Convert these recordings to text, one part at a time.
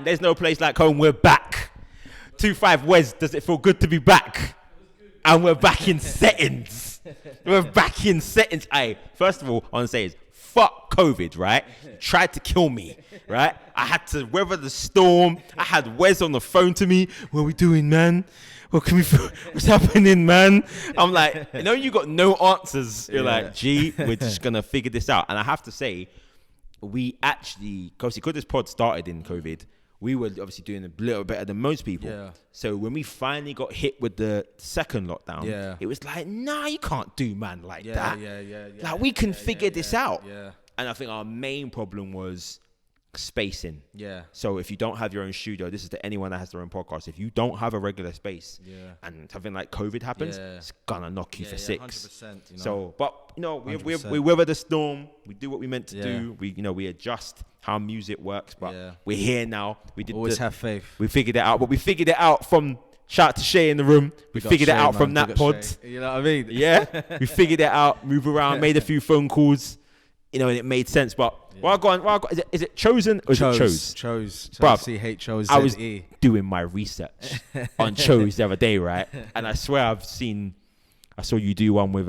There's no place like home. We're back. 2-5 Wes. Does it feel good to be back? And we're back in settings. We're back in settings. First of all, I want to say is fuck COVID, right? Tried to kill me, right? I had to weather the storm. I had Wes on the phone to me. What are we doing, man? What's happening, man? I'm like, you got no answers. You're like, gee, we're just going to figure this out. And I have to say, we actually, because this pod started in COVID, we were obviously doing a little better than most people. Yeah. So when we finally got hit with the second lockdown, it was like, nah, you can't do man like that. Like we can figure this out. Yeah. And I think our main problem was spacing. Yeah. So if you don't have your own studio, this is to anyone that has their own podcast. If you don't have a regular space, and something like COVID happens, it's gonna knock you for 6. 100%. So, but we weather the storm. We do what we meant to do. We adjust how music works. But we're here now. We did always have faith. We figured it out. But we figured it out from. Shout out to Shay in the room. We figured it out from that pod. You know what I mean? Yeah. We figured it out. Move around. Made a few phone calls. And it made sense. But is it Chosen or is it Chose? Chose. Bruv, C-H-O-Z-E. I was doing my research on Chose the other day, right? And I swear I saw you do one with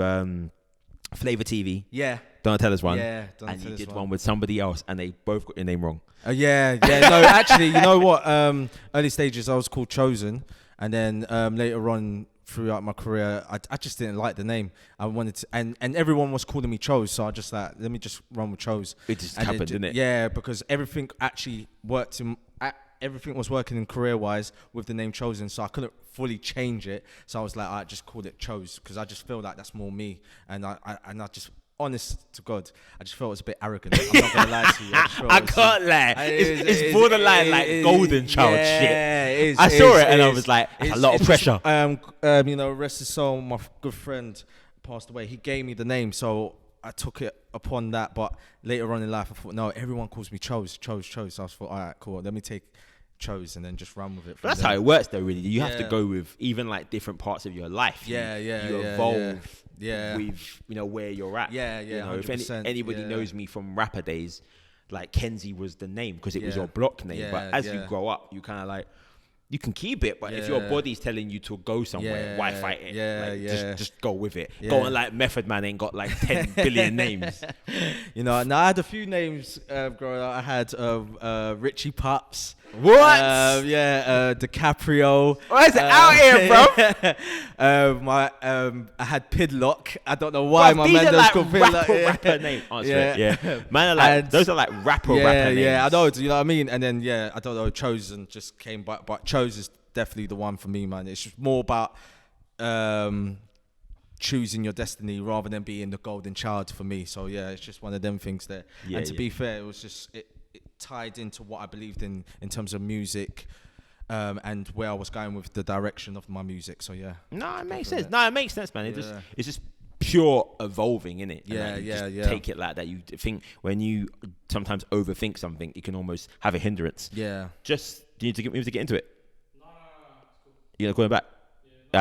Flavor TV. Yeah. Donatella's one. Yeah. And you did one with somebody else and they both got your name wrong. Yeah. No, actually, you know what? Early stages, I was called Chosen. And then later on, throughout my career, I just didn't like the name. I wanted to, and everyone was calling me Chose, so I just let me just run with Chose. It just happened, didn't it? Yeah, because everything actually worked. Everything was working in career-wise with the name Chosen, so I couldn't fully change it. So I was like, I just called it Chose because I just feel like that's more me, and I just. Honest to God, I just felt it was a bit arrogant. I'm not gonna lie to you. I can't lie. It's borderline like golden child shit. It is. I saw it and I was like, that's a lot of pressure. Rest his soul. My good friend passed away. He gave me the name, so I took it upon that. But later on in life, I thought, no, everyone calls me Chose. So I thought, all right, cool. Let me take Chose and then just run with it. That's how it works, though. Really, you have to go with even like different parts of your life. You evolve. Yeah. With where you're at. If anybody knows me from rapper days, like Kenzie was the name because it was your block name. But as you grow up, you kind of like you can keep it. But if your body's telling you to go somewhere, why fight it? Just go with it. Go on like Method Man ain't got like 10 billion names. Now I had a few names growing up. I had Richie Pups. What? DiCaprio. Why is it out here, bro? I had Pidlock. I don't know why my man does called Pidlock. Rapper name. Man are like those are like rapper names. Yeah, I know. Do you know what I mean? And then I don't know. Chosen just came back, but Chose is definitely the one for me, man. It's just more about choosing your destiny rather than being the golden child for me. So it's just one of them things there. And to be fair, it was just it tied into what I believed in terms of music, and where I was going with the direction of my music. So no, it makes sense. No, it makes sense, man. It's just pure evolving, innit? Take it like that. You think when you sometimes overthink something, it can almost have a hindrance. Yeah. Just do you need to get into it? No, it's cool. You gonna call him back? Yeah, All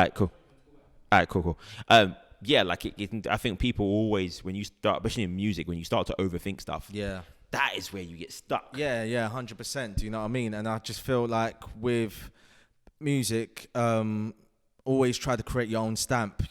right, cool. I think people always, when you start, especially in music, when you start to overthink stuff, that is where you get stuck. 100%. Do you know what I mean? And I just feel like with music, always try to create your own stamp.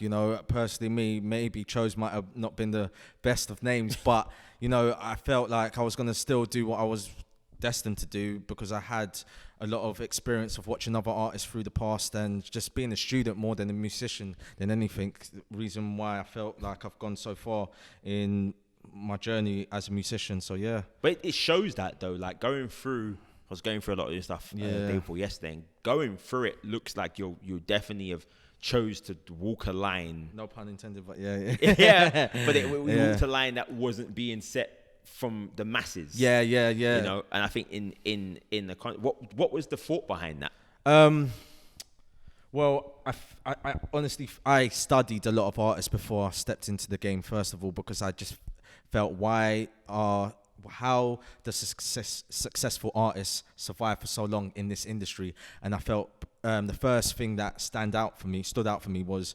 Personally, maybe Chose might have not been the best of names, but I felt like I was gonna still do what I was destined to do because I had a lot of experience of watching other artists through the past and just being a student more than a musician than anything. The reason why I felt like I've gone so far in my journey as a musician. So but it shows that though, like I was going through a lot of your stuff day before yesterday, and going through it looks like you definitely have chose to walk a line, no pun intended, but but we walked a line that wasn't being set from the masses. And I think in the what was the thought behind that? Well, I honestly I studied a lot of artists before I stepped into the game, first of all, because I just felt how the successful artists survive for so long in this industry. And I felt the first thing that stood out for me was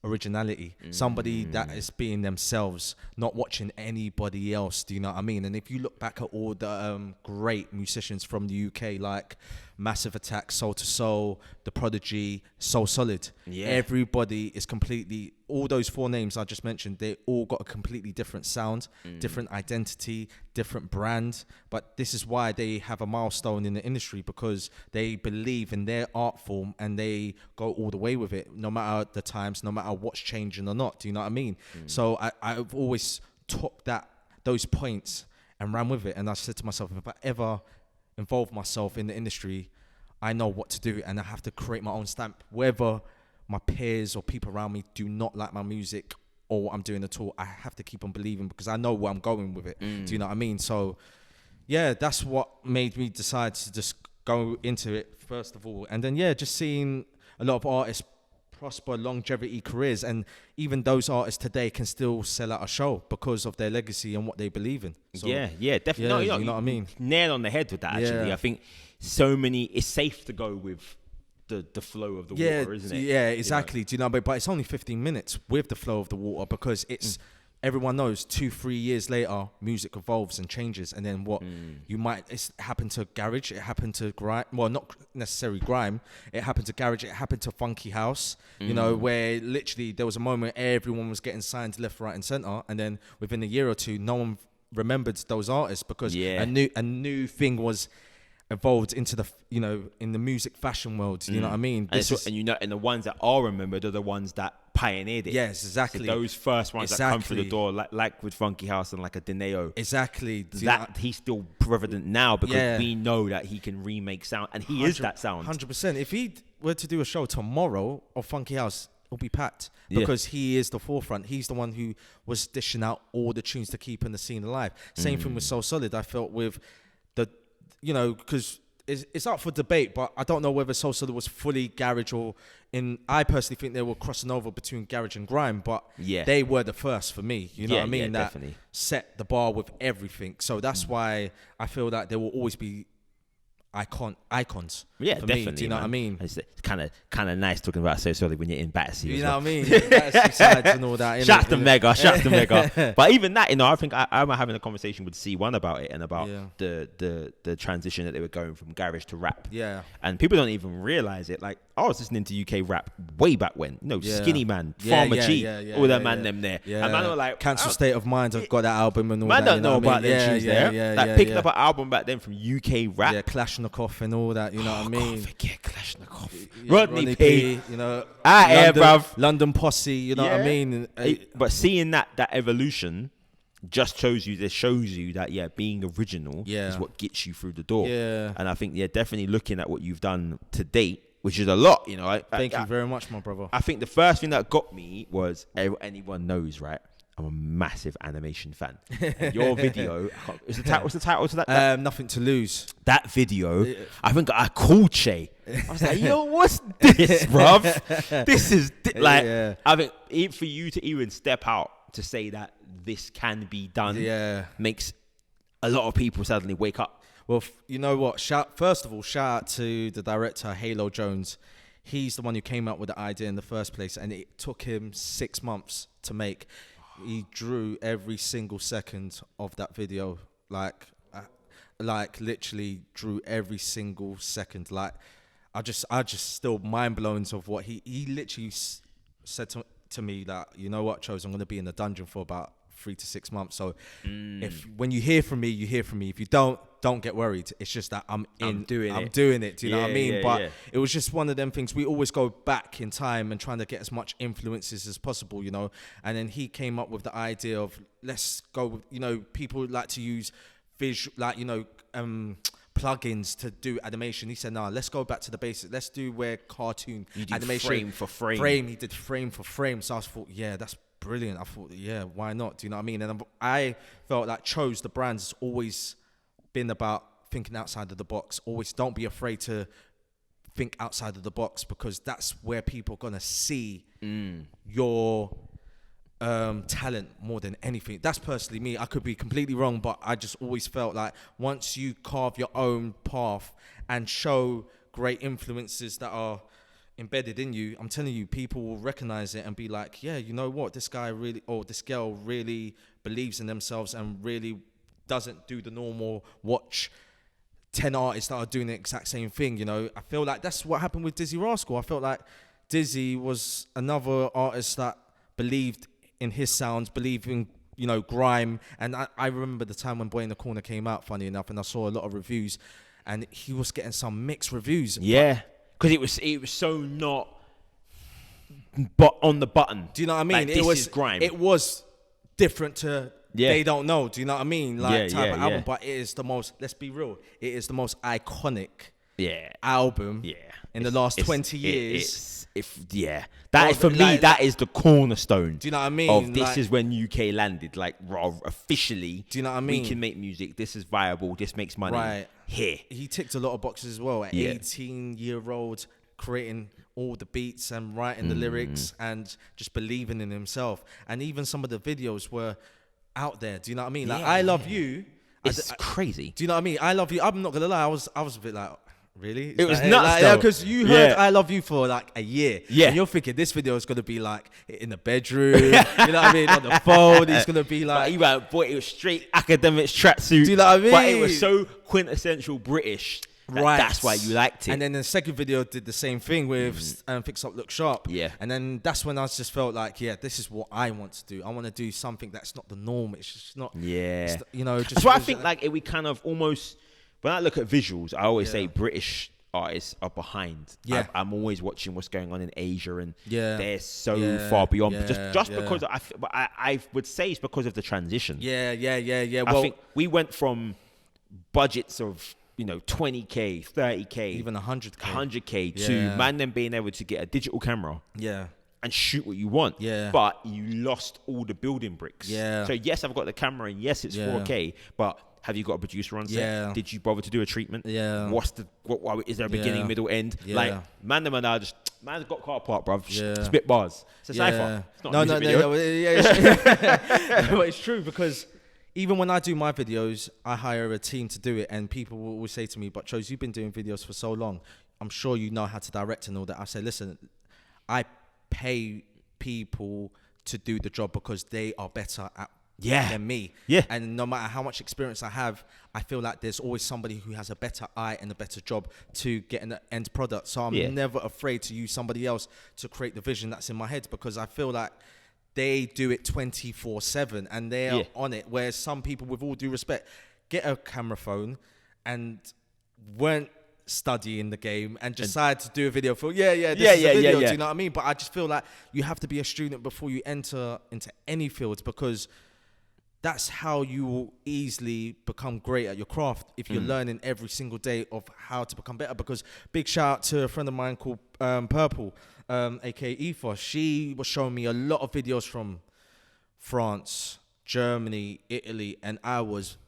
originality, somebody that is being themselves, not watching anybody else. Do you know what I mean? And if you look back at all the great musicians from the UK, like Massive Attack, Soul to Soul, The Prodigy, Soul Solid, everybody is completely, all those 4 names I just mentioned, they all got a completely different sound, different identity, different brand. But this is why they have a milestone in the industry, because they believe in their art form and they go all the way with it, no matter the times, no matter what's changing or not. Do you know what I mean? So I've always took those points and ran with it. And I said to myself, if I ever involve myself in the industry, I know what to do, and I have to create my own stamp. Whether my peers or people around me do not like my music or what I'm doing at all, I have to keep on believing, because I know where I'm going with it. Do you know what I mean? So yeah, that's what made me decide to just go into it first of all. And then just seeing a lot of artists prosper, longevity careers, and even those artists today can still sell out a show because of their legacy and what they believe in. So, definitely. You know what I mean? Nail on the head with that, actually. I think it's safe to go with the flow of the water, isn't it? Yeah, exactly. Do you know? But it's only 15 minutes with the flow of the water, because it's everyone knows 2-3 years later music evolves and changes, and then what it's happened to garage, it happened to grime, well, not necessarily grime, it happened to garage, it happened to funky house, you know, where literally there was a moment everyone was getting signed left, right and center, and then within a year or two no one remembered those artists, because a new thing was evolved into the, you know, in the music fashion world. You know what I mean? And the ones that are remembered are the ones that pioneered it. Yes, exactly. So those first ones that come through the door, like with Funky House and like a Dineo. Exactly. That he's still prevalent now, because we know that he can remake sound, and he is that sound. 100%. If he were to do a show tomorrow of Funky House, it'll be packed, because he is the forefront. He's the one who was dishing out all the tunes to keep in the scene alive. Same thing with Soul Solid. I felt with the, you know, because it's up for debate, but I don't know whether Soul Solid was fully garage or I personally think they were crossing over between garage and grime, but they were the first for me. You know what I mean? That definitely set the bar with everything. So that's why I feel that there will always be icons. Yeah, for definitely. Me. Do you know what I mean? It's kind of nice talking about So Solid when you're in Battersea. You know what I mean? Battersea sides and all that. Shouts to Mega. But even that, you know, I think I'm having a conversation with C1 about it, and about the transition that they were going from garage to rap. Yeah. And people don't even realize it. Like, I was listening to UK rap way back when. You know, Skinny Man, Farmer G, all that man them there. Yeah. And man were like, Cancel State of Mind. I've got that album and all that. Man don't know about them tunes there. Like picking up an album back then from UK rap. Yeah, Kalashnikov and all that. You know what I mean? Can't forget Kalashnikov. Rodney P. You know, London Posse. You know what I mean? But seeing that evolution just shows you that being original is what gets you through the door. Yeah. And I think definitely looking at what you've done to date, which is a lot, you know. Thank you very much, my brother. I think the first thing that got me was, anyone knows, right? I'm a massive animation fan. And your video, what's the title to that? Nothing to Lose. That video, I think I called Shay. I was like, yo, what's this, bruv? This is I think for you to even step out to say that this can be done makes a lot of people suddenly wake up. Well, you know what? First of all, shout out to the director, Halo Jones. He's the one who came up with the idea in the first place, and it took him 6 months to make. He drew every single second of that video, like literally drew every single second. Like, I just still mind blown of what he literally said to me that, you know what, Chose, I'm going to be in the dungeon for about 3 to 6 months. So when you hear from me, you hear from me. If you don't get worried. It's just that I'm doing it. Do you know what I mean? But it was just one of them things. We always go back in time and trying to get as much influences as possible, you know. And then he came up with the idea of, let's go with, you know, people like to use plugins to do animation. He said, no, let's go back to the basics. Let's do where cartoon animation, frame for frame. He did frame for frame. So I thought, that's brilliant. I thought, why not? Do you know what I mean? And I felt like Chose, the brand, has always been about thinking outside of the box. Always don't be afraid to think outside of the box, because that's where people are going to see your talent more than anything. That's personally me. I could be completely wrong, but I just always felt like once you carve your own path and show great influences that are embedded in you, I'm telling you, people will recognize it and be like, yeah, you know what, this guy really, or this girl really believes in themselves and really doesn't do the normal watch 10 artists that are doing the exact same thing, you know. I feel like that's what happened with Dizzy Rascal. I felt like Dizzy was another artist that believed in his sounds, believed in, you know, grime. And I remember the time when Boy in the Corner came out, funny enough, and I saw a lot of reviews, and he was getting some mixed reviews. Yeah, because it was so not but on the button. Do you know what I mean? Like, this is grime. It was different to They Don't Know. Do you know what I mean? Like type of album, but it is the most. Let's be real. It is the most iconic album in the last 20 years. That is for me. That is the cornerstone. Do you know what I mean? Of this is when UK landed. Like officially. Do you know what I mean? We can make music. This is viable. This makes money. Right here. He ticked a lot of boxes as well. At 18-year-old, creating all the beats and writing the lyrics and just believing in himself. And even some of the videos were out there. Do you know what I mean? Like I Love You. It's crazy. Do you know what I mean? I Love You. I'm not gonna lie. I was a bit like, really? It was nuts though. Because you heard I Love You for like a year. Yeah. And you're thinking this video is gonna be like in the bedroom. You know what I mean? On the phone. It's gonna be like. Boy, it was straight academic tracksuit. Do you know what I mean? But it was so quintessential British. That's why you liked it. And then the second video did the same thing with Fix Up Look Sharp. Yeah. And then that's when I just felt like, this is what I want to do. I want to do something that's not the norm. It's just not. Yeah. You know. Just that's why I think like we kind of almost. When I look at visuals, I always say British artists are behind. Yeah. I'm always watching what's going on in Asia, and they're so Yeah. far beyond. Yeah. Just because I would say it's because of the transition. Yeah. I think we went from budgets of 20k, 30k, even 100k to man them being able to get a digital camera. Yeah. And shoot what you want. Yeah. But you lost all the building bricks. Yeah. So yes, I've got the camera, and yes, it's 4K, but have you got a producer on set? Yeah. Did you bother to do a treatment? Yeah. What is there a beginning, middle, end? Yeah. Like man them are now just man's got car park, bruv. Yeah. Spit bars. It's a cipher. It's not a music video. But it's true because even when I do my videos, I hire a team to do it, and people will always say to me, "But Chose, you've been doing videos for so long. I'm sure you know how to direct and all that." I say, "Listen, I pay people to do the job because they are better at than me. Yeah. And no matter how much experience I have, I feel like there's always somebody who has a better eye and a better job to get an end product. So I'm never afraid to use somebody else to create the vision that's in my head, because I feel like they do it 24/7 and they're on it. Whereas some people, with all due respect, get a camera phone and weren't studying the game and decide to do a video for this is a video. Do you know what I mean? But I just feel like you have to be a student before you enter into any fields, because that's how you will easily become great at your craft, if you're learning every single day of how to become better. Because big shout out to a friend of mine called Purple, aka Aoife. She was showing me a lot of videos from France, Germany, Italy, and I was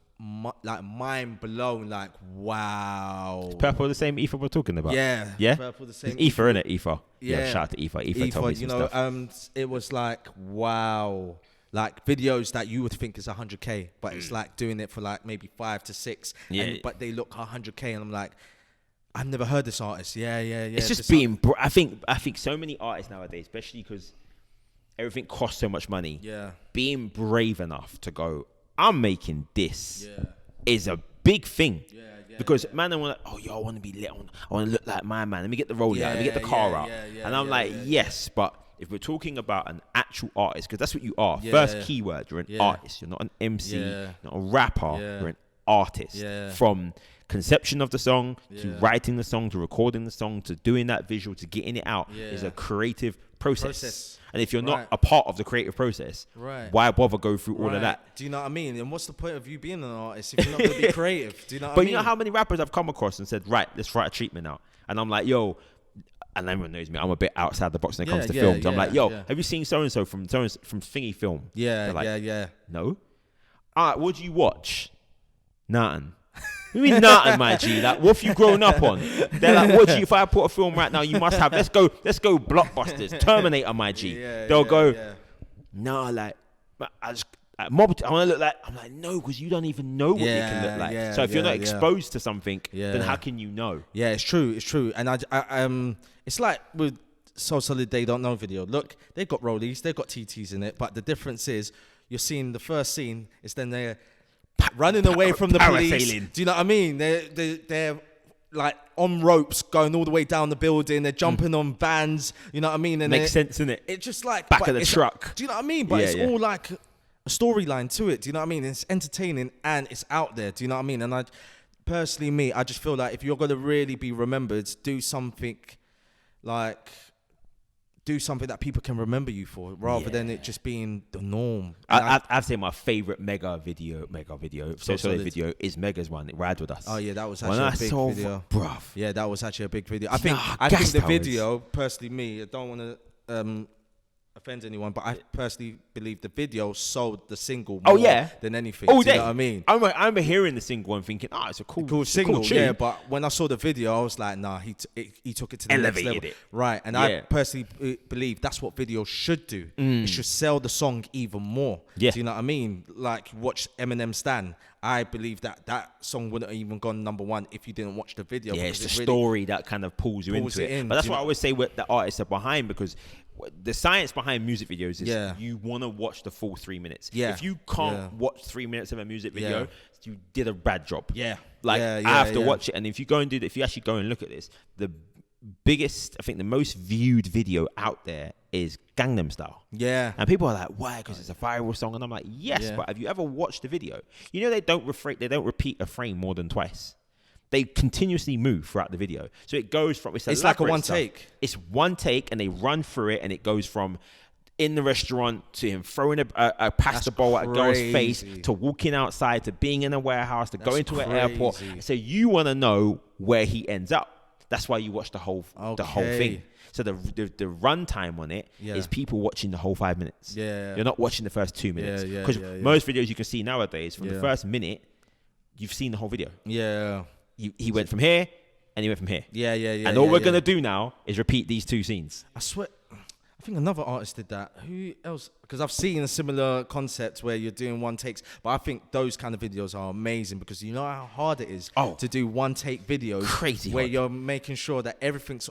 like mind blown. Like, wow. Purple the same Aoife we're talking about? Yeah. Purple the same. It's Aoife, innit? Aoife. Yeah. Shout out to Aoife. Aoife told me some stuff. It was like, wow. Like videos that you would think is 100k, but it's like doing it for like maybe 5 to 6, but they look 100k, and I'm like, I've never heard this artist. It's just being. I think so many artists nowadays, especially because everything costs so much money. Yeah. Being brave enough to go, I'm making this is a big thing. Because man, I want to. Oh, yo, I want to be lit. I want to look like my man. Let me get the rollie out. Let me get the car out. And I'm like, yes, but if we're talking about an actual artist, because that's what you are. First keyword, you're an artist. You're not an MC, not a rapper. You're an artist. From conception of the song to writing the song to recording the song to doing that visual to getting it out is a creative process. And if you're not a part of the creative process, why bother go through all of that? Do you know what I mean? And what's the point of you being an artist if you're not going to be creative? Do you know what I mean? But you know how many rappers I've come across and said, right, let's write a treatment out. And I'm like, yo, and everyone knows me, I'm a bit outside the box when it comes to films. I'm like, yo, have you seen so-and-so from Thingy Film? Yeah, like, no. All right, what do you watch? Nothing. What do you mean nothing, my G? Like, what have you grown up on? They're like, what do you, if I put a film right now, you must have, let's go blockbusters, Terminator, my G. They'll go, no, like, Mob, I want to look like. I'm like, no, because you don't even know what they can look like. So if you're not exposed to something, then how can you know? Yeah, it's true. And it's like with So Solid They Don't Know video. Look, they've got rollies, they've got TTs in it, but the difference is you're seeing the first scene is then they're running away from the police. Do you know what I mean? They're like on ropes going all the way down the building. They're jumping on vans. You know what I mean? And makes sense, innit? It's just like back of the truck. Do you know what I mean? But it's all like a storyline to it. Do you know what I mean? It's entertaining and it's out there. Do you know what I mean? And I personally, I just feel like if you're gonna really be remembered, do something that people can remember you for, rather than it just being the norm. I'd say my favorite mega video, So Solid video is Mega's one. It Ride With Us. Oh yeah, that was actually a big video, bruv. Yeah, that was actually a big video. I think the video, personally, I don't want to offend anyone, but I personally believe the video sold the single more than anything. Do you know what I mean? I remember hearing the single and thinking, it's a cool single. Cool yeah, but when I saw the video, I was like, nah, he took it to the next level. It. Right, and I personally believe that's what videos should do. It should sell the song even more. Yeah. Do you know what I mean? Like, watch Eminem Stan. I believe that song wouldn't have even gone number one if you didn't watch the video. Yeah, it's the story that kind of pulls you into it. But that's what I always say what the artists are behind, because the science behind music videos is you want to watch the full 3 minutes. Yeah. If you can't watch 3 minutes of a music video, you did a bad job. Yeah. Like, I have to watch it. And if you actually go and look at this, the biggest, I think the most viewed video out there is Gangnam Style. Yeah. And people are like, why? Because it's a viral song. And I'm like, yes, but have you ever watched the video? You know, they don't repeat a frame more than twice. They continuously move throughout the video. So it goes from... It's like a one take. It's one take, and they run through it, and it goes from in the restaurant to him throwing a pasta bowl at a girl's face, to walking outside, to being in a warehouse, to going to an airport. So you want to know where he ends up. That's why you watch the whole thing. So the run time on it is people watching the whole 5 minutes. Yeah. You're not watching the first 2 minutes. Because most videos you can see nowadays, from the first minute, you've seen the whole video. Yeah. He went from here and he went from here. Yeah. And all we're going to do now is repeat these two scenes. I swear, I think another artist did that. Who else? Because I've seen a similar concept where you're doing one takes, but I think those kind of videos are amazing, because you know how hard it is to do one take videos. Crazy where hard. You're making sure that everything's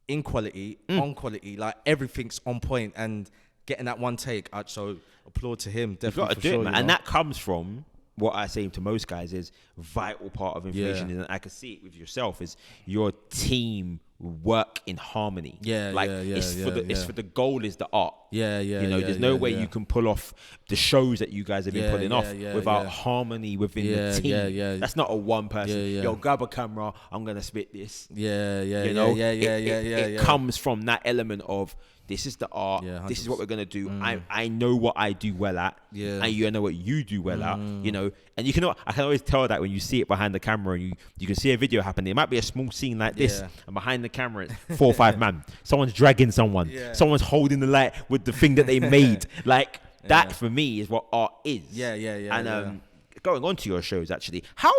in quality, on quality, like everything's on point, and getting that one take. So applaud to him. Definitely. You've got to do it, man. And that comes from what I say to most guys is vital part of information, and I can see it with yourself, is your team work in harmony. It's for the goal is the art. There's no way you can pull off the shows that you guys have been pulling off without harmony within the team. That's not a one person. Yo, grab a camera, I'm gonna spit this. It comes from that element of, this is the art. This is what we're gonna do. I know what I do well at. And you know what you do well at. You know, and I can always tell that when you see it behind the camera, and you can see a video happening. It might be a small scene like this, and behind the camera, it's 4 or 5 man. Someone's dragging someone. Someone's holding the light with the thing that they made. Like that for me is what art is. And going on to your shows, actually, how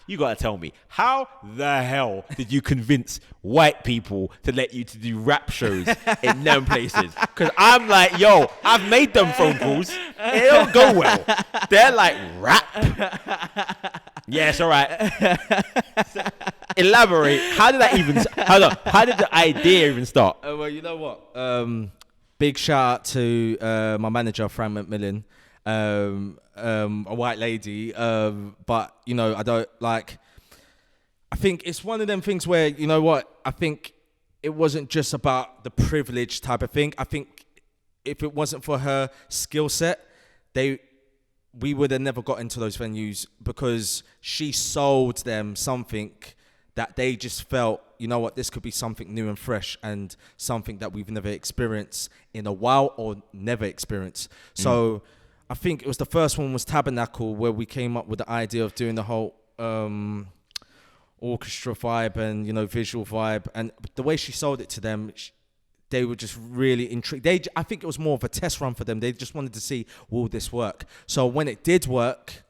you gotta tell me, how the hell did you convince white people to let you to do rap shows in them places? Because I'm like, yo, I've made them phone calls, it don't go well. They're like, rap? Yes, all right. So, elaborate. How did the idea even start? Well, you know what? Big shout out to my manager, Frank McMillan. A white lady, but you know, I think it's one of them things where, you know what, I think it wasn't just about the privilege type of thing. I think if it wasn't for her skill set, we would have never got into those venues, because she sold them something that they just felt, you know what, this could be something new and fresh, and something that we've never experienced in a while, or never experienced. So I think it was the first one was Tabernacle, where we came up with the idea of doing the whole orchestra vibe and, you know, visual vibe. And the way she sold it to them, they were just really intrigued. I think it was more of a test run for them. They just wanted to see, will this work? So when it did work,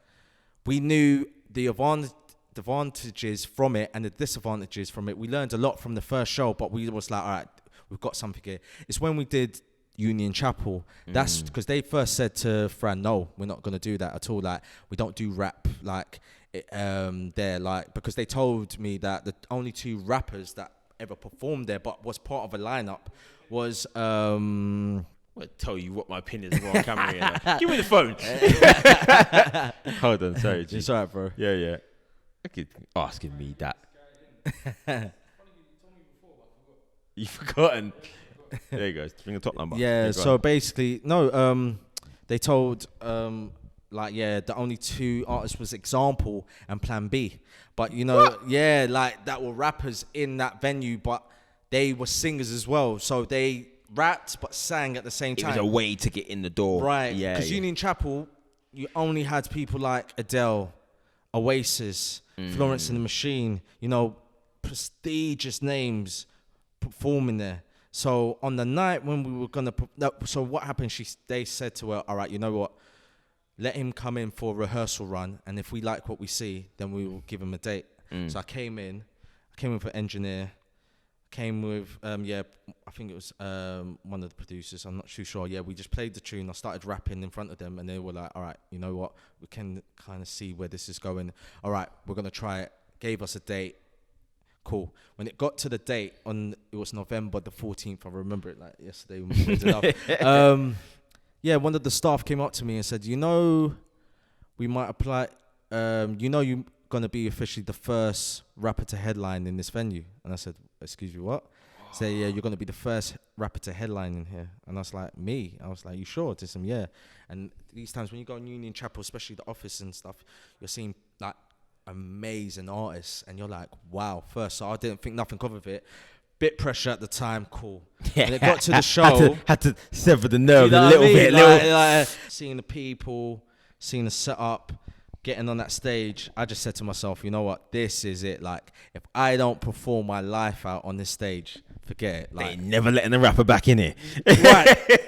we knew the advantages from it and the disadvantages from it. We learned a lot from the first show, but we was like, all right, we've got something here. It's when we did Union Chapel. That's because they first said to Fran, no, we're not going to do that at all. Like, we don't do rap, like, there, like, because they told me that the only 2 rappers that ever performed there but was part of a lineup was I'll tell you what my opinion is on camera here. Give me the phone. Hold on, sorry. It's alright, bro. Yeah. Okay, asking me that. You've forgotten. There you go. Bring the top number. Yeah, so basically, no, they told, the only 2 artists was Example and Plan B. But, you know, what? Yeah, like, that were rappers in that venue, but they were singers as well. So they rapped but sang at the same time. It was a way to get in the door. Right. Yeah. Because Union Chapel, you only had people like Adele, Oasis, Florence and the Machine, you know, prestigious names performing there. So on the night when we were going to... So what happened, they said to her, all right, you know what? Let him come in for a rehearsal run, and if we like what we see, then we will give him a date. So I came in with an engineer, came with, I think it was one of the producers, I'm not too sure. Yeah, we just played the tune, I started rapping in front of them, and they were like, all right, you know what? We can kind of see where this is going. All right, we're going to try it. Gave us a date. Cool. When it got to the date, it was November the 14th, I remember it like yesterday when we put it up. One of the staff came up to me and said, you know, we might apply, you know, you're going to be officially the first rapper to headline in this venue. And I said, excuse me, what? So yeah, you're going to be the first rapper to headline in here. And I was like, me? I was like, you sure? To some, yeah. And these times when you go in Union Chapel, especially the office and stuff, you're seeing like amazing artists. And you're like, wow, first. So I didn't think nothing of it. Bit pressure at the time, cool. Yeah. When it got to the show, had to sever the nerve you know a little bit. Like, seeing the people, seeing the setup, getting on that stage, I just said to myself, you know what, this is it. Like, if I don't perform my life out on this stage, forget it. Like, they ain't never letting the rapper back in here.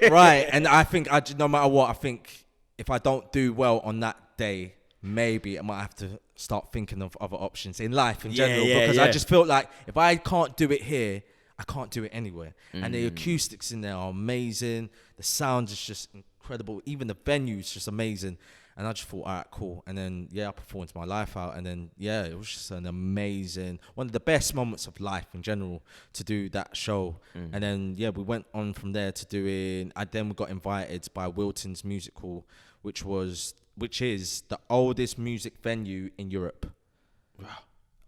right. And I think no matter what, I think if I don't do well on that day, maybe I might have to start thinking of other options in life in general. Because I just felt like if I can't do it here, I can't do it anywhere. And the acoustics in there are amazing. The sound is just incredible. Even the venue is just amazing. And I just thought, all right, cool. And then, I performed my life out. And then, it was just an amazing, one of the best moments of life in general to do that show. And then, we went on from there to doing, we got invited by Wilton's Music Hall, which is the oldest music venue in Europe. Wow.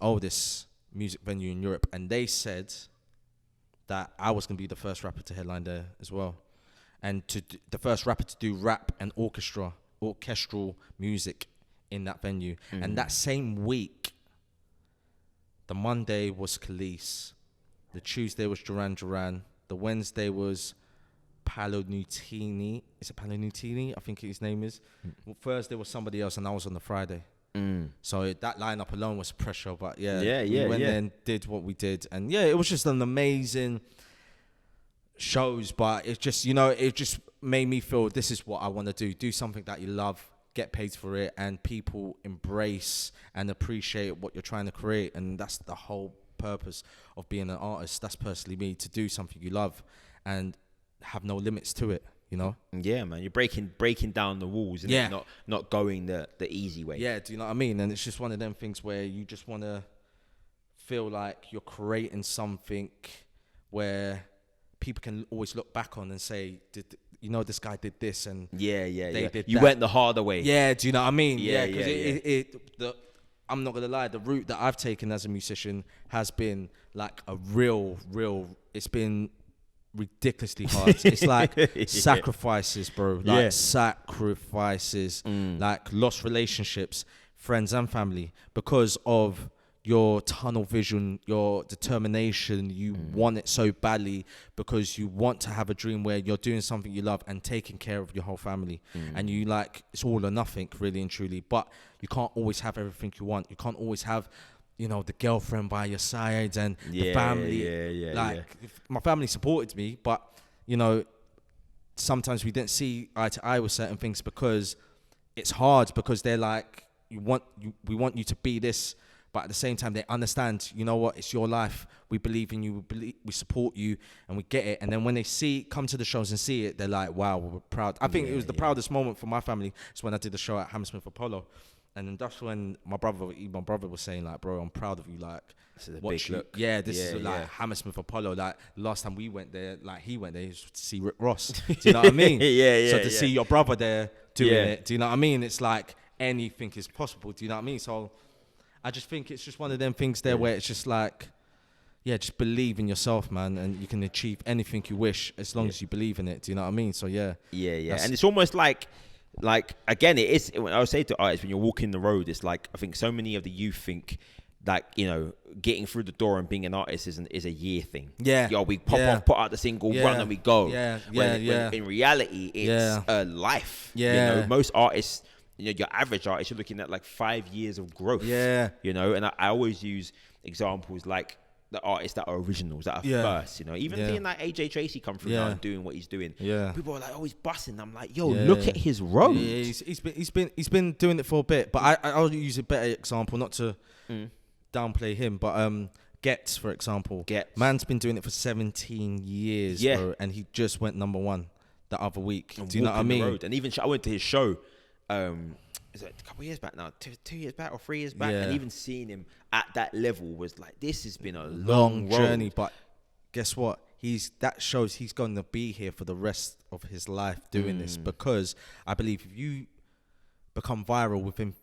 Oldest music venue in Europe. And they said that I was going to be the first rapper to headline there as well. And the first rapper to do rap and orchestral music in that venue. And that same week, the Monday was Khalees, the Tuesday was Duran, the Wednesday was Paolo Nutini. Is it Paolo Nutini? I think his name is. Thursday was somebody else, and I was on the Friday. So that lineup alone was pressure, but we went there and did what we did, and it was just an amazing shows. But it just, it just made me feel this is what I want to do something that you love, get paid for it, and people embrace and appreciate what you're trying to create. And that's the whole purpose of being an artist. That's personally me, to do something you love and have no limits to it, Yeah, man, you're breaking down the walls and not going the easy way. Yeah, do you know what I mean? And it's just one of them things where you just want to feel like you're creating something where people can always look back on and say, this guy did this, and they did you that. went the harder way. Yeah, do you know what I mean? Because I'm not gonna lie, the route that I've taken as a musician has been like a real. It's been ridiculously hard. It's like sacrifices, bro. Like sacrifices, like lost relationships, friends and family, because of your tunnel vision, your determination. You want it so badly because you want to have a dream where you're doing something you love and taking care of your whole family. And you it's all or nothing, really and truly. But you can't always have everything you want. You can't always have, the girlfriend by your side and the family. My family supported me, but, sometimes we didn't see eye to eye with certain things because it's hard, because they're like, we want you to be this, but at the same time they understand, you know what, it's your life, we believe in you, we support you, and we get it. And then when they come to the shows and see it, they're like, wow, we're proud. I think it was the proudest moment for my family is when I did the show at Hammersmith Apollo. And then that's when my brother was saying, like, bro, I'm proud of you. Like, this is a big look. Yeah, this is like Hammersmith Apollo. Like, the last time we went there, like, he went there to see Rick Ross. Do you know what I mean? So to see your brother there doing it, do you know what I mean? It's like anything is possible. Do you know what I mean? So I just think it's just one of them things there where it's just like, just believe in yourself, man, and you can achieve anything you wish as long as you believe in it. Do you know what I mean? So yeah. And it's almost like again, it is. I would say to artists, when you're walking the road, it's like, I think so many of the youth think like, you know, getting through the door and being an artist is a year thing. Yo, we pop off, put out the single, run, and we go. When in reality, it's a life. You know, most artists, you know, your average artist, you're looking at like 5 years of growth. You know, and I always use examples like the artists that are originals, that are first, you know, even seeing like AJ Tracy come through now and doing what he's doing. People are like, oh, he's busting. I'm like, yo, look at his road. He's been doing it for a bit, but I'll use a better example, not to downplay him, but Getz, for example. Man's been doing it for 17 years, bro, and he just went number 1 the other week. Do you know what I mean? Road. And even I went to his show. Is it a couple of years back now, 2 years back or 3 years back, and even seeing him at that level was like, this has been a long journey. But guess what? That shows he's going to be here for the rest of his life doing this, because I believe if you become viral within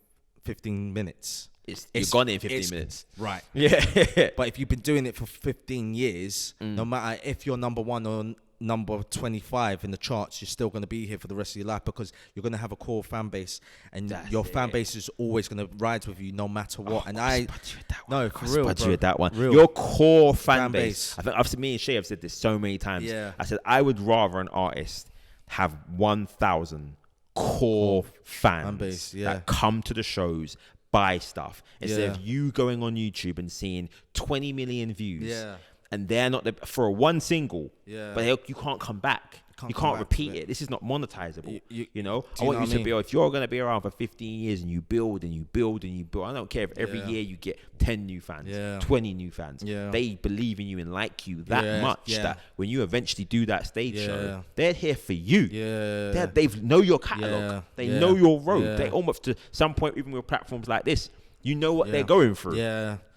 15 minutes, you're gone in 15 minutes. Right. Yeah. But if you've been doing it for 15 years, no matter if you're number 1 or number 25 in the charts, you're still going to be here for the rest of your life, because you're going to have a core fan base, and your fan base is always going to ride with you no matter what. And for real, that one. Your core fan base. I think me and Shay have said this so many times. I said I would rather an artist have 1,000 core fan base that come to the shows, buy stuff, instead of you going on YouTube and seeing 20 million views. And they're not for one single, but you can't come back. You can't repeat it. This is not monetizable. You know, I want you to be, if you're going to be around for 15 years and you build and you build and you build, I don't care if every year you get 10 new fans, 20 new fans. They believe in you and like you that much that when you eventually do that stage show, they're here for you. They know your catalog. They know your road. They almost, to some point, even with platforms like this, you know what they're going through.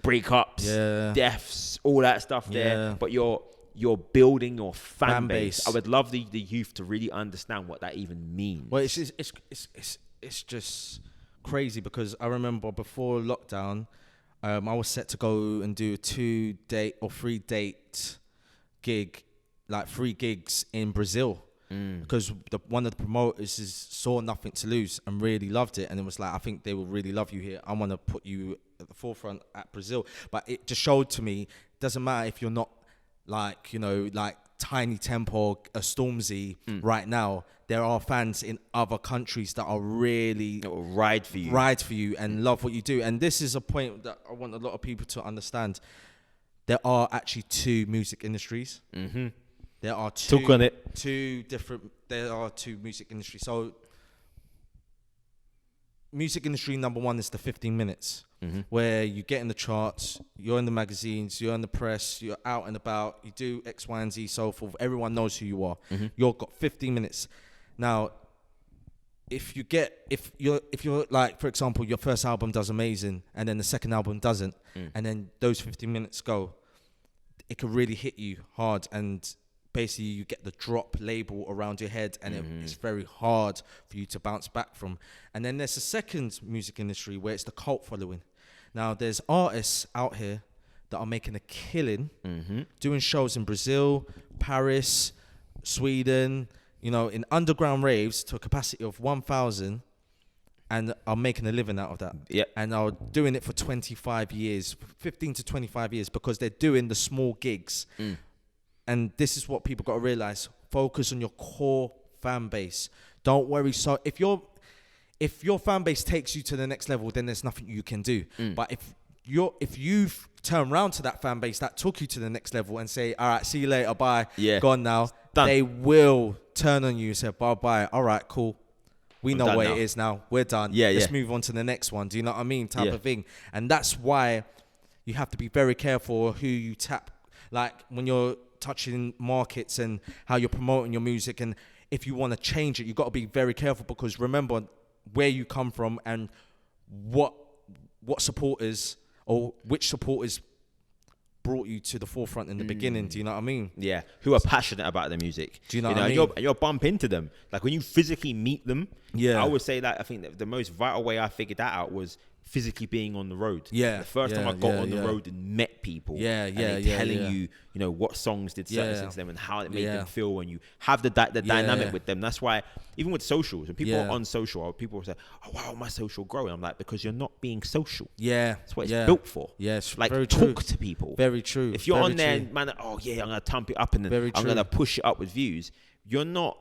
Breakups, deaths, all that stuff there. But you're building your fan base. I would love the youth to really understand what that even means. Well, it's just crazy, because I remember before lockdown, I was set to go and do a 2-date or 3-date gig, like 3 gigs in Brazil. Because one of the promoters saw Nothing to Lose and really loved it, and it was like, I think they will really love you here. I want to put you at the forefront at Brazil. But it just showed to me, doesn't matter if you're not like, you know, like Tiny Tempo, a Stormzy right now. There are fans in other countries that are really ride for you and love what you do. And this is a point that I want a lot of people to understand. There are actually 2 music industries. There are two music industries. So music industry number 1 is the 15 minutes, where you get in the charts, you're in the magazines, you're in the press, you're out and about, you do X, Y, and Z, so forth. Everyone knows who you are. You've got 15 minutes. Now, if you're like, for example, your first album does amazing, and then the second album doesn't, and then those 15 minutes go, it could really hit you hard, and basically you get the drop label around your head, and it's very hard for you to bounce back from. And then there's a second music industry where it's the cult following. Now there's artists out here that are making a killing, doing shows in Brazil, Paris, Sweden, you know, in underground raves to a capacity of 1,000, and are making a living out of that. And are doing it for 25 years, 15 to 25 years, because they're doing the small gigs. And this is what people got to realize. Focus on your core fan base. Don't worry. So if your fan base takes you to the next level, then there's nothing you can do. But if you've turned around to that fan base that took you to the next level and say, all right, see you later, bye, gone now, they will turn on you and say, bye, all right, cool. We I'm know done what now. it is now. We're done. Yeah, Let's yeah. move on to the next one. Do you know what I mean? Type Yeah. of thing. And that's why you have to be very careful who you tap. Like when you're touching markets and how you're promoting your music, and if you want to change it, you've got to be very careful, because remember where you come from and what supporters or which supporters brought you to the forefront in the beginning. Do you know what I mean? Yeah, who are passionate about the music. Do you know what I mean? And you'll bump into them. Like when you physically meet them, Yeah. I would say that I think that the most vital way I figured that out was physically being on the road. Yeah, The first time I got on the road and met people. And they telling you, what songs did certain things to them and how it made them feel when you have the dynamic with them. That's why even with socials, when people are on social, people say, "Oh wow, my social growing." I'm like, because you're not being social. Yeah. That's what it's built for. Yes. Like very talk true. to people. Very true. If you're very on there true. and man, oh yeah, I'm gonna pump it up and then Very I'm true. gonna push it up with views, you're not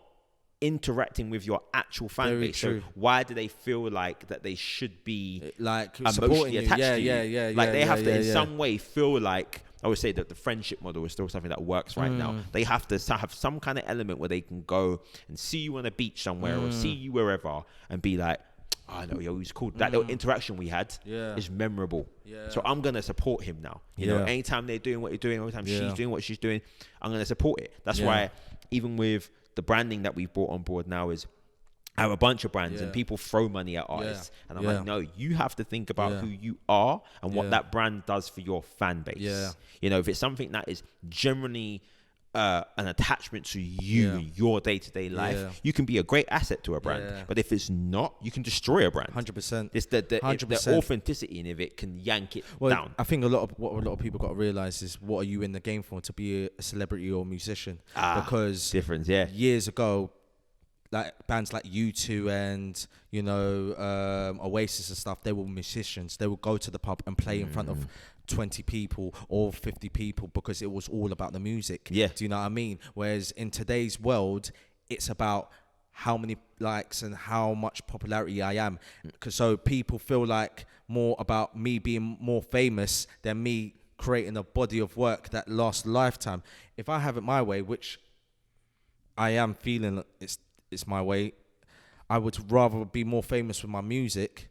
interacting with your actual fan Very base. true. So why do they feel like that they should be like emotionally supporting you? attached to you? Yeah. Like they have to in yeah. some way feel like, I would say that the friendship model is still something that works right now. They have to have some kind of element where they can go and see you on a beach somewhere or see you wherever and be like, oh, I know, yo, he's cool. That little interaction we had is memorable. Yeah. So I'm going to support him now. You know, anytime they're doing what you're doing, anytime she's doing what she's doing, I'm going to support it. That's why even with the branding that we've brought on board now is I have a bunch of brands and people throw money at artists. And I'm like, no, you have to think about who you are and what that brand does for your fan base. Yeah. You know, if it's something that is generally an attachment to you and your day-to-day life, you can be a great asset to a brand. Yeah. But if it's not, you can destroy a brand. 100%. It's the 100%. authenticity in it can yank it down. I think what a lot of people got to realize is, what are you in the game for? To be a celebrity or musician? Because Difference, years ago, like bands like U2 and Oasis and stuff, they were musicians. They would go to the pub and play in front of 20 people or 50 people because it was all about the music. Yeah. Do you know what I mean? Whereas in today's world, it's about how many likes and how much popularity I am. So people feel like more about me being more famous than me creating a body of work that lasts a lifetime. If I have it my way, which I am feeling it's my way, I would rather be more famous with my music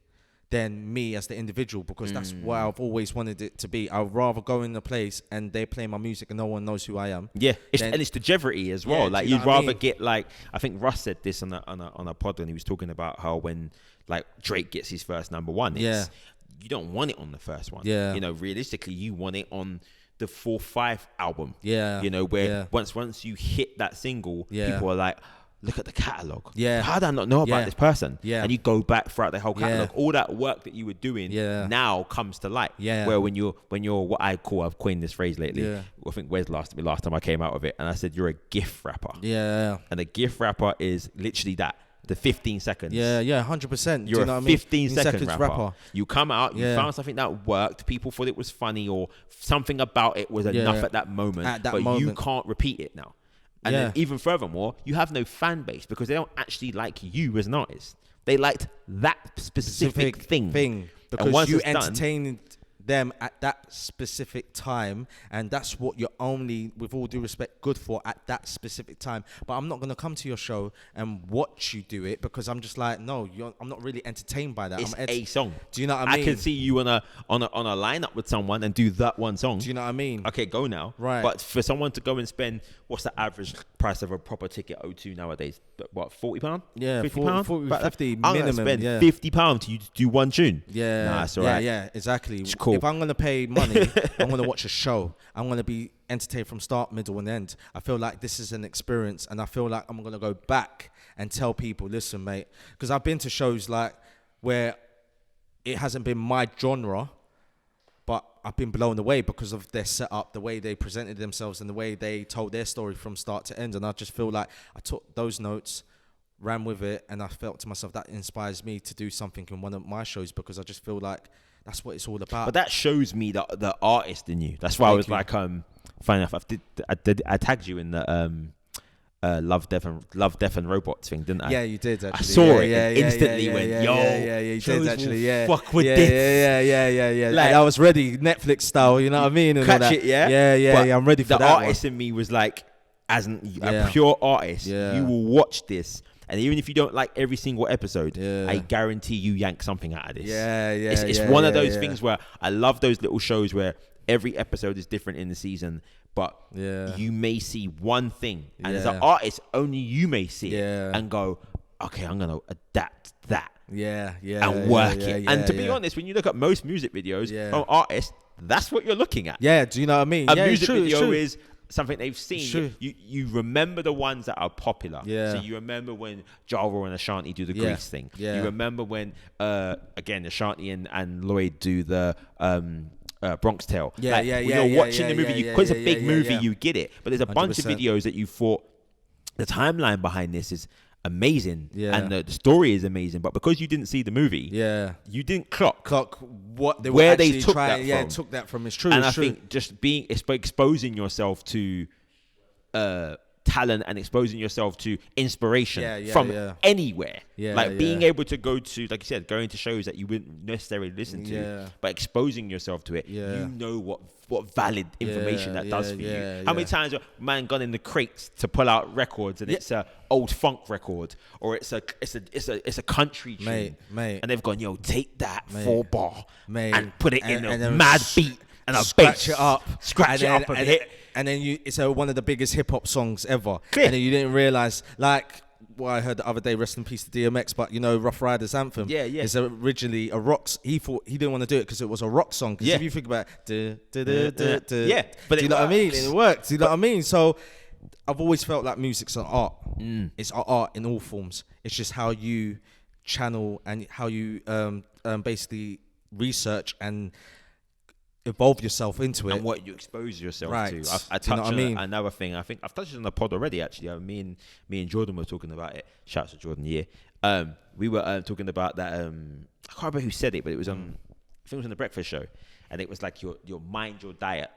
than me as the individual, because that's what I've always wanted it to be. I'd rather go in a place and they play my music and no one knows who I am. Yeah, and it's longevity as well. Yeah, like do you know you'd what I rather mean? get, like, I think Russ said this on a pod when he was talking about how when like Drake gets his first number one, you don't want it on the first one. Yeah. You know, realistically, you want it on the 4-5 album. Yeah. You know, where once you hit that single, people are like, look at the catalogue. Yeah. How did I not know about this person? Yeah. And you go back throughout the whole catalogue. All that work that you were doing now comes to light. Yeah. Where when you're what I've coined this phrase lately. Yeah. I think Wes asked me last time I came out of it, and I said, you're a GIF rapper. Yeah. And a GIF rapper is literally that. The 15 seconds. Yeah, 100%. You're a 15-second rapper. You come out, you Yeah. found something that worked, people thought it was funny, or something about it was enough at that moment, but you can't repeat it now. And then even furthermore, you have no fan base because they don't actually like you as an artist. They liked that specific thing. Because you entertained them at that specific time, and that's what you're only, with all due respect, good for at that specific time. But I'm not going to come to your show and watch you do it, because I'm just like, no, I'm not really entertained by that. It's a song. Do you know what I mean? I can see you on a lineup with someone and do that one song. Do you know what I mean? Okay, go now. Right. But for someone to go and spend, what's the average price of a proper ticket O2 nowadays? What, £40? Yeah, £50? 40, But 50 I'm minimum. gonna spend yeah. £50 to do one tune. Yeah, Nah, it's all right. Yeah, exactly. It's cool. If I'm gonna pay money, I'm gonna watch a show. I'm gonna be entertained from start, middle, and end. I feel like this is an experience, and I feel like I'm gonna go back and tell people, listen, mate, because I've been to shows like where it hasn't been my genre, but I've been blown away because of their setup, the way they presented themselves, and the way they told their story from start to end. And I just feel like I took those notes, ran with it, and I felt to myself that inspires me to do something in one of my shows, because I just feel like that's what it's all about. But that shows me the artist in you. That's why I was like, funny enough, I tagged you in the Love, Death and Robots thing, didn't I? Yeah, you did actually. I saw it and instantly went, yo, you did actually, fuck with this. Yeah. Like, I was ready, Netflix style, you know what I mean? And catch all that. it, yeah? Yeah, I'm ready for the that artist in me was like, as a pure artist, Yeah. you will watch this And even if you don't like every single episode, Yeah. I guarantee you yank something out of this. Yeah, yeah. It's one of those things where I love those little shows where every episode is different in the season, but you may see one thing, and as an artist, only you may see it and go, okay, I'm gonna adapt that. And work it. And to be honest, when you look at most music videos from artists, that's what you're looking at. Yeah, do you know what I mean? A music video is something they've seen. You remember the ones that are popular. So you remember when Ja Rule and Ashanti do the Grease thing. You remember when again Ashanti and Lloyd do the Bronx Tale. When you're watching the movie, because it's a big movie, you get it. But there's a bunch of videos that you thought the timeline behind this is amazing, and the story is amazing, but because you didn't see the movie, you didn't clock what they where were they took trying, that from. took that from. It's true. And it's I true. think just exposing yourself to talent and exposing yourself to inspiration from anywhere, being able to go to, like you said, going to shows that you wouldn't necessarily listen to, but exposing yourself to it, you know what valid information that does for you. How many times have man gone in the crates to pull out records and it's a old funk record, or it's a country tune, mate, and they've gone, yo, take that 4-bar and put it in a then mad beat and a scratch bass, and hit. And then it's one of the biggest hip hop songs ever. Clear. And then you didn't realize, like what I heard the other day, rest in peace to DMX, but you know, Rough Riders Anthem. It's originally a rock. He thought he didn't want to do it because it was a rock song. Because if you think about but do you know what I mean? It worked. Do you know what I mean? So I've always felt like music's an art. It's an art in all forms. It's just how you channel and how you basically research and evolve yourself into it, and what you expose yourself to. I touched on another thing. I think I've touched on the pod already. Actually, me and Jordan were talking about it. Shouts to Jordan. We were talking about that. I can't remember who said it, but it was I think it was on the Breakfast Show, and it was like your mind, your diet.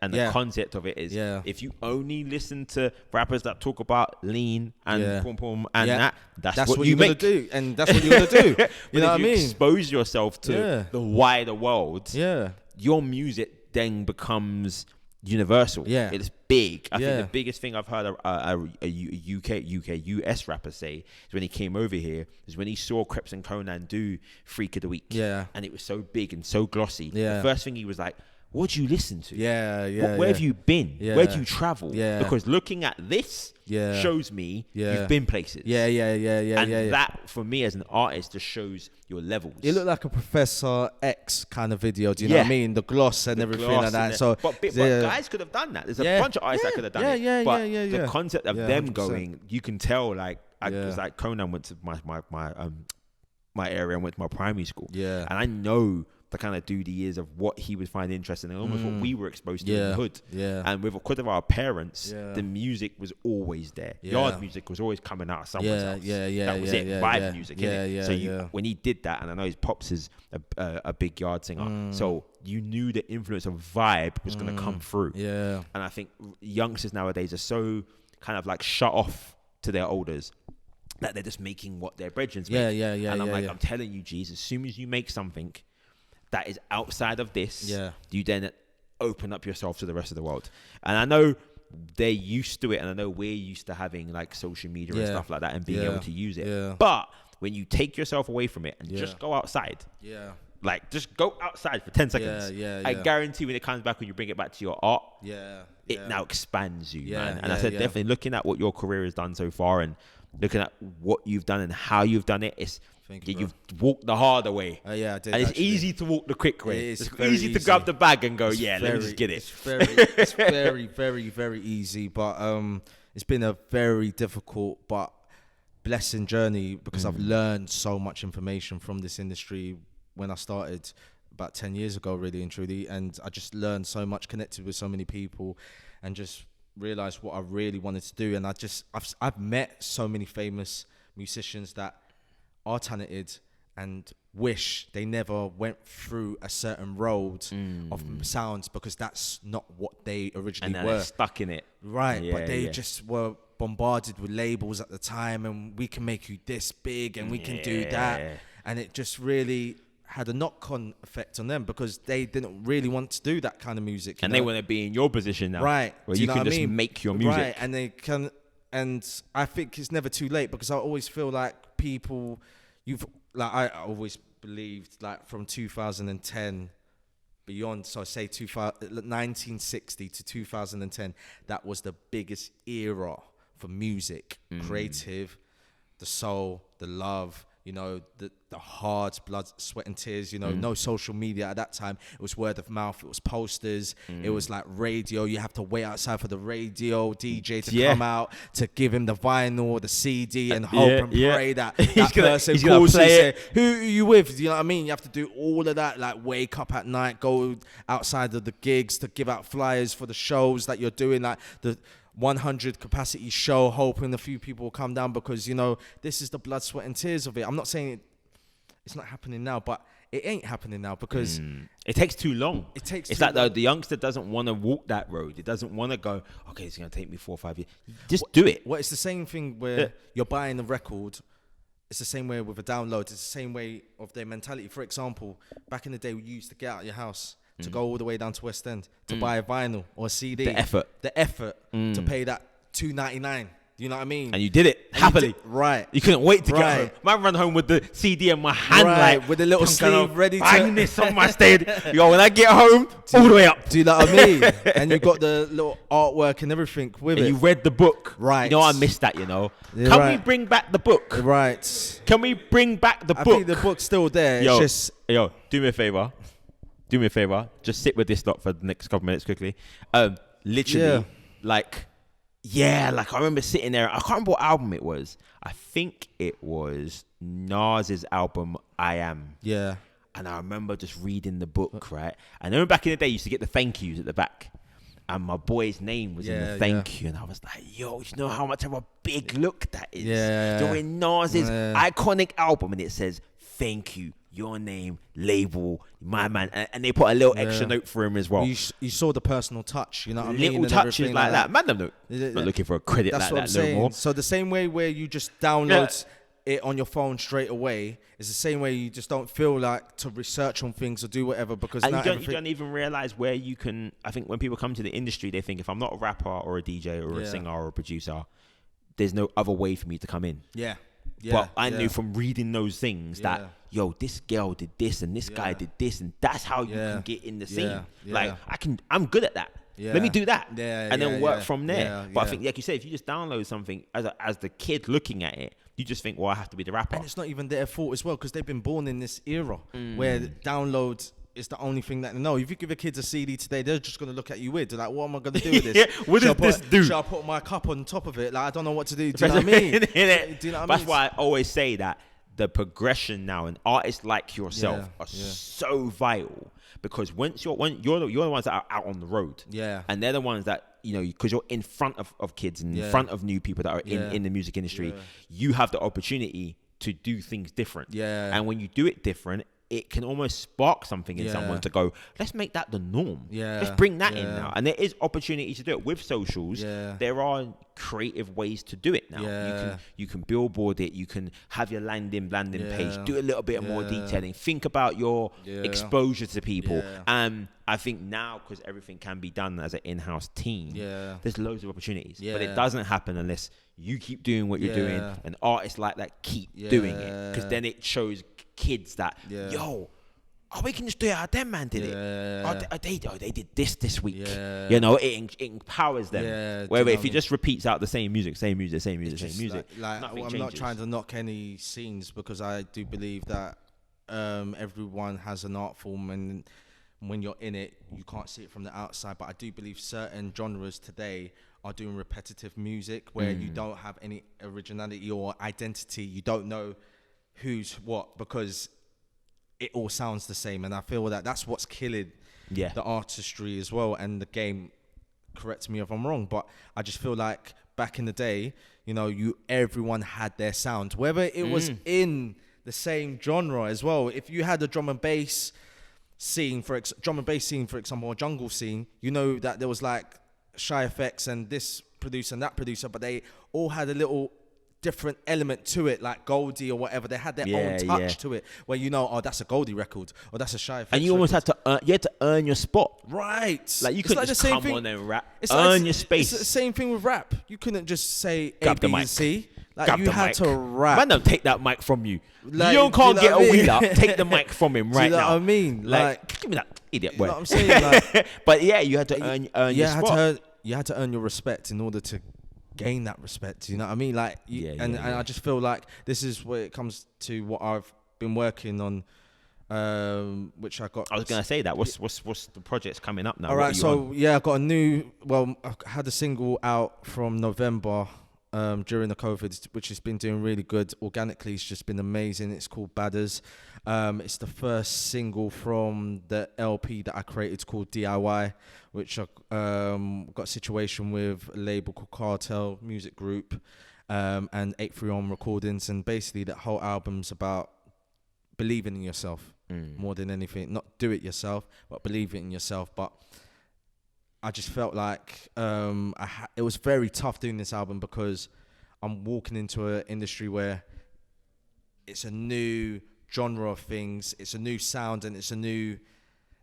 And the concept of it is if you only listen to rappers that talk about lean and pom pom and that's what you gotta make. do, and that's what you're gonna do. You know what I mean? Expose yourself to the wider world. Your music then becomes universal. It's big. I think the biggest thing I've heard a US rapper say is when he came over here, is when he saw Kreps and Conan do Freak of the Week. And it was so big and so glossy. The first thing he was like, what do you listen to? Where have you been? Where do you travel? Because looking at this shows me you've been places. And that, for me as an artist, just shows your levels. It looked like a Professor X kind of video. Do you know what I mean? The gloss and everything like that. So, but guys could have done that. There's a bunch of artists that could have done it. But the concept of them 100%. Going, you can tell, like, because like Conan went to my area and went to my primary school. And I know the kind of dude he is, of what he would find interesting, and almost what we were exposed to in the hood. And because of our parents, the music was always there. Yard music was always coming out of someone's house. That was it. Vibe music. So when he did that, and I know his pops is a big yard singer, so you knew the influence of vibe was going to come through. And I think youngsters nowadays are so kind of like shut off to their elders that they're just making what their brethren make. And I'm I'm telling you, G's, as soon as you make something that is outside of this, you then open up yourself to the rest of the world. And I know they're used to it, and I know we're used to having like social media and stuff like that and being able to use it. But when you take yourself away from it and just go outside, like just go outside for 10 seconds, I guarantee when it comes back, when you bring it back to your art, it now expands you, man. And I said, definitely looking at what your career has done so far and looking at what you've done and how you've done it, you've walked the harder way. I did. And it's easy to walk the quick way. It's easy to grab the bag and go, let me just get it. It's very, very, very easy. But it's been a very difficult but blessing journey, because I've learned so much information from this industry when I started about 10 years ago, really and truly. And I just learned so much, connected with so many people, and just realized what I really wanted to do. And I've met so many famous musicians that are talented and wish they never went through a certain road of sounds, because that's not what they originally were. And they're stuck in it. Right, but they just were bombarded with labels at the time, and we can make you this big and we can do that. And it just really had a knock-on effect on them, because they didn't really want to do that kind of music. And they want to be in your position now. Right. Where you can just make your music. Right, and they can... and I think it's never too late, because I always feel like people, I always believed, like, from 2010 beyond, so I say 1960 to 2010, that was the biggest era for music, creative, the soul, the love, you know, the hard blood, sweat and tears, you know, no social media at that time. It was word of mouth, it was posters, it was like radio. You have to wait outside for the radio DJ to come out to give him the vinyl or the CD and hope and pray that person calls you and say, who are you with? You know what I mean? You have to do all of that, like wake up at night, go outside of the gigs to give out flyers for the shows that you're doing, like the 100 capacity show, hoping a few people will come down, because, you know, this is the blood, sweat and tears of it. I'm not saying it's not happening now, but it ain't happening now, because it takes too long. It's like the youngster doesn't want to walk that road. It doesn't want to go, okay, it's going to take me 4 or 5 years. Just do it. Well, it's the same thing where you're buying a record. It's the same way with a download. It's the same way of their mentality. For example, back in the day, you used to get out of your house to go all the way down to West End to buy a vinyl or a CD. The effort. To pay that $2.99. You know what I mean? And you did it happily. Right. You couldn't wait to get home. Man run home with the CD in my hand, like with the little sleeve ready to bang this on my stage. Yo, when I get home, all the way up. Do you know what I mean? And you got the little artwork and everything with it. You read the book. Right. You know, I missed that, you know. Yeah, Can we bring back the book? Right. Can we bring back the book? I think the book's still there. Yo, it's just... do me a favor. Just sit with this lot for the next couple minutes quickly. Literally, like I remember sitting there. I can't remember what album it was. I think it was Nas's album, I Am. Yeah. And I remember just reading the book, right? And I remember back in the day, you used to get the thank yous at the back. And my boy's name was in the thank you. And I was like, yo, you know how much of a big look that is? Yeah. Doing Nas's iconic album, and it says, thank you, your name, label, my man. And they put a little extra note for him as well. You saw the personal touch, you know what I mean? Little touches like that. Man, I'm not looking for a credit That's like what that I'm saying. no more. So the same way where you just download it on your phone straight away is the same way you just don't feel like to research on things or do whatever, because and now you don't even realize where you can. I think when people come to the industry, they think, if I'm not a rapper or a DJ or a singer or a producer, there's no other way for me to come in. But I knew from reading those things that, yo, this girl did this and this guy did this, and that's how you can get in the scene. Like, I'm good at that. Let me do that. And then work from there. But I think, like you said, if you just download something as the kid looking at it, you just think, well, I have to be the rapper. And it's not even their fault as well, because they've been born in this era where download is the only thing that they know. If you give a kid a CD today, they're just going to look at you weird. They're like, what am I going to do with this? What does this do? Should I put my cup on top of it? Like, I don't know what to do. Do you know what I mean? Do you know what I mean? That's why I always say that the progression now, and artists like yourself are so vital, because once you're the ones that are out on the road, and they're the ones that, you know, because you're in front of kids and in front of new people that are in the music industry, you have the opportunity to do things different. And when you do it different, it can almost spark something in someone to go, let's make that the norm. Let's bring that in now. And there is opportunity to do it with socials. There are creative ways to do it now. You can billboard it. You can have your landing page. Do a little bit more detailing. Think about your exposure to people. I think now, because everything can be done as an in-house team, there's loads of opportunities. But it doesn't happen unless you keep doing what you're doing, and artists like that keep doing it, because then it shows kids that, yo, we can just do it how them man did it. They did this week. You know, it empowers them. Where if he just repeats out the same music, like I'm not trying to knock any scenes, because I do believe that everyone has an art form, and when you're in it, you can't see it from the outside. But I do believe certain genres today are doing repetitive music where you don't have any originality or identity. You don't know who's what, because it all sounds the same. And I feel that that's what's killing the artistry as well, and the game. Correct me if I'm wrong, but I just feel like back in the day, you know, everyone had their sound, whether it was in the same genre as well. If you had a drum and bass scene, for example, or jungle scene, you know that there was like Shy Effects and this producer and that producer, but they all had a little different element to it, like Goldie or whatever. They had their own touch to it, where that's a Goldie record or that's a Shy Effects. And you almost had to earn your spot, right? Like you couldn't just come on and rap. It's earn your space. It's the same thing with rap. You couldn't just say Grab A, the B, mic. and C. Like Grab you the had mic. to rap. Man, don't take that mic from you. Like, you can't get a what I mean? wheel up. Take the mic from him right Do you know now. what I mean? Like, give me that idiot you know word. what I'm saying? Like, but yeah, you had to earn your spot. You had to earn your respect in order to gain that respect. You know what I mean? Like, and I just feel like this is where it comes to what I've been working on, which I got. I was gonna say that. What's the projects coming up now? All right, so I got a new. Well, I had a single out from November. During the COVID, which has been doing really good organically. It's just been amazing. It's called Badders. It's the first single from the LP that I created. It's called DIY, which I got a situation with a label called Cartel Music Group and 831 Recordings. And basically that whole album's about believing in yourself more than anything. Not do it yourself, but believe it in yourself. But I just felt like it was very tough doing this album because I'm walking into an industry where it's a new genre of things, it's a new sound, and it's a new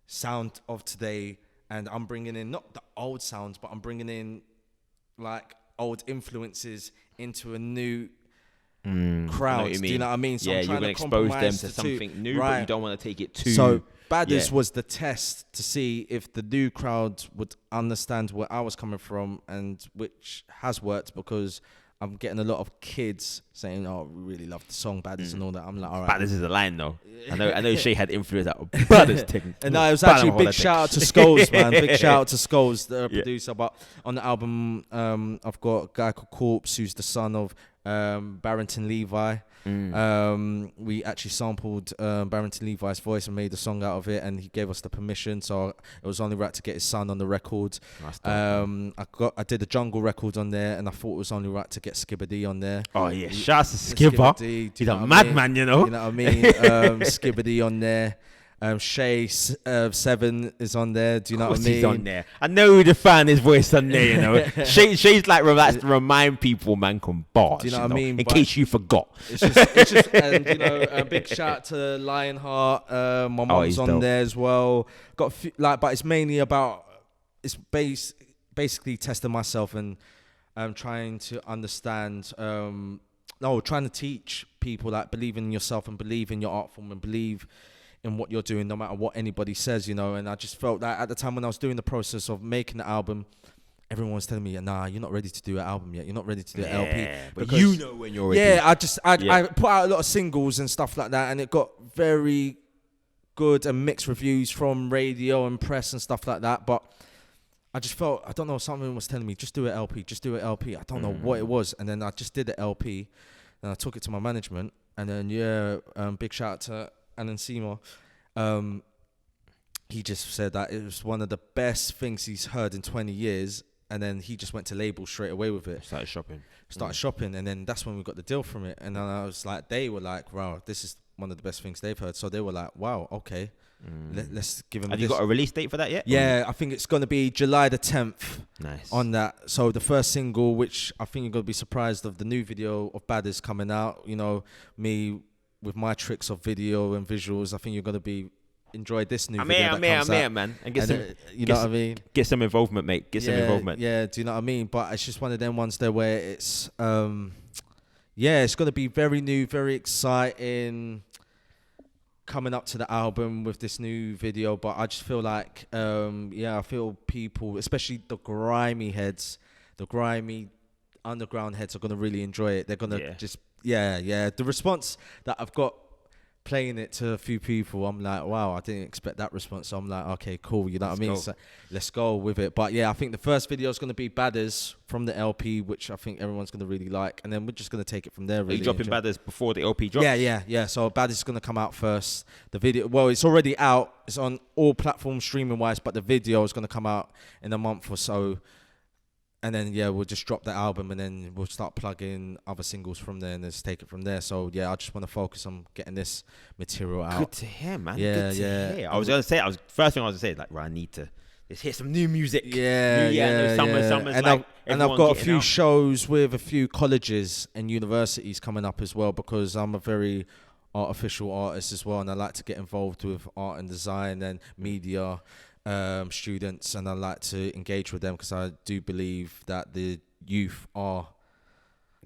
sound of today. And I'm bringing in not the old sounds, but I'm bringing in like old influences into a new crowd. Do you know what I mean? So you're going to expose them to something new, but you don't want to take it too. So Badders was the test to see if the new crowd would understand where I was coming from, and which has worked because I'm getting a lot of kids saying, "Oh, we really love the song Badders and all that." I'm like, "All right." Badders is a line though. I know Shay had influence out of Badders thing. And no, it was actually big shout out to Skulls, man. Big shout out to Skulls, the producer. But on the album, I've got a guy called Corpse, who's the son of Barrington Levi. We actually sampled Barrington Levi's voice and made a song out of it, and he gave us the permission, so it was only right to get his son on the record. I did a jungle record on there, and I thought it was only right to get Skibbity on there. Oh yeah, shouts to Skibber. He's a madman, you know. You know what I mean? Skibbity on there. Shay 7 is on there. Do you know what I mean? He's on there. I know who the fan his voice on there. You know, Shay's like relaxed to remind people, man, can bars. Do you know what I mean? In case you forgot. It's just, and you know, a big shout out to Lionheart. My mom's on there as well. Got a few, but it's mainly about basically testing myself and trying to understand. Trying to teach people that believe in yourself and believe in your art form and believe in what you're doing, no matter what anybody says, you know. And I just felt that at the time when I was doing the process of making the album, everyone was telling me, "Nah, you're not ready to do an album yet. You're not ready to do an LP." But you know when you're ready. Yeah, I put out a lot of singles and stuff like that, and it got very good and mixed reviews from radio and press and stuff like that. But I just felt, I don't know, someone was telling me, just do an LP, just do an LP. I don't know what it was. And then I just did the LP, and I took it to my management. And then, big shout out to Alan Seymour. He just said that it was one of the best things he's heard in 20 years. And then he just went to label straight away with it. Started shopping. And then that's when we got the deal from it. And then I was like, they were like, wow, this is one of the best things they've heard. So they were like, wow, okay. Let's give him Have you got a release date for that yet? Yeah, I think it's going to be July the 10th. Nice. On that. So the first single, which I think you're going to be surprised of, the new video of Badders coming out. You know, me with my tricks of video and visuals. I think you're going to be enjoy this new video. I'm here, man. And get some, you know what I mean? Get some involvement, mate. Get some involvement. Yeah, do you know what I mean? But it's just one of them ones there where it's, it's going to be very new, very exciting, coming up to the album with this new video. But I just feel like, I feel people, especially the grimy heads, the grimy underground heads, are going to really enjoy it. They're going to the response that I've got playing it to a few people, I'm like, wow, I didn't expect that response. So I'm like, okay, cool, you know what I mean? So let's go with it. But yeah, I think the first video is going to be Badders from the LP, which I think everyone's going to really like. And then we're just going to take it from there. Really. Are you dropping Badders before the LP drops? Yeah. So Badders is going to come out first. The video, well, it's already out. It's on all platforms streaming wise, but the video is going to come out in a month or so. And then, we'll just drop the album and then we'll start plugging other singles from there and just take it from there. So, I just want to focus on getting this material out. Good to hear, man. Yeah, Good to hear. I was going to say, first thing I was going to say is like, right, I need to, let's hear some new music. Yeah, New year, summer's and like I've got a few out. shows with a few colleges and universities coming up as well, because I'm a very artificial artist as well, and I like to get involved with art and design and media students, and I like to engage with them, because I do believe that the youth are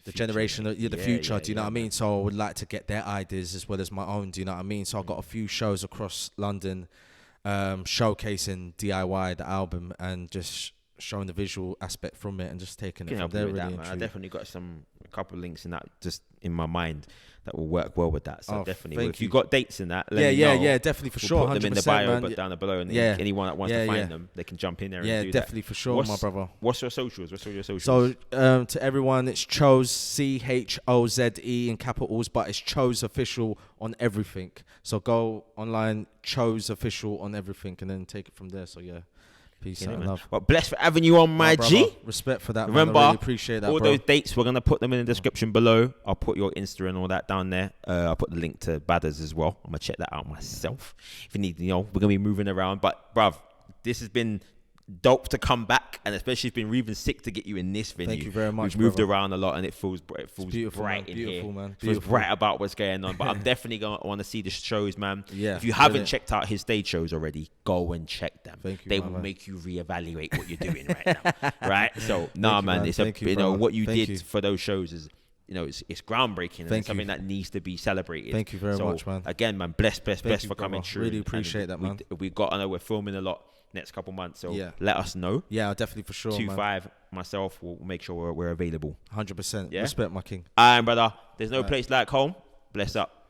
the generation, the future. Do you know what I mean? So I would like to get their ideas as well as my own. Do you know what I mean? So I've got a few shows across London, showcasing DIY the album and just showing the visual aspect from it and just taking it from there. Really, I definitely got a couple of links in that just in my mind that will work well with that. So definitely, if you got dates in that, let me know. Yeah, definitely for sure. Put them in the bio, but down below, and anyone that wants to find them, they can jump in there. Yeah, and do definitely that. for sure, my brother. What's your socials? So to everyone, it's Chose, CHOZE in capitals, but it's Chose Official on everything. So go online, Chose Official on everything, and then take it from there. So yeah. Peace out and love. Well, blessed for having you on, my G. Respect for that, Remember, man. I really appreciate that, all bro. those dates, we're going to put them in the description below. I'll put your Insta and all that down there. I'll put the link to Badders as well. I'm going to check that out myself. If you need, we're going to be moving around. But, bruv, this has been dope to come back, and especially it's been even sick to get you in this venue. Thank you very much. We've moved around a lot, and it feels beautiful, bright man. in Beautiful, here. man. It feels bright about what's going on. But I'm definitely going to want to see the shows, man. Yeah. If you haven't checked out his stage shows already, go and check them. Thank you, they will make you reevaluate what you're doing right now. Right? So, man. It's what you did for those shows is. It's groundbreaking, and it's something that needs to be celebrated. Thank you very much, man. Again, man, bless for coming through. Really appreciate that, man. I know we're filming a lot next couple months, so let us know. Yeah, definitely for sure. 2-5, myself will make sure we're available. 100%. Yeah? Respect, my king. All right, brother. There's no place like home. Bless up.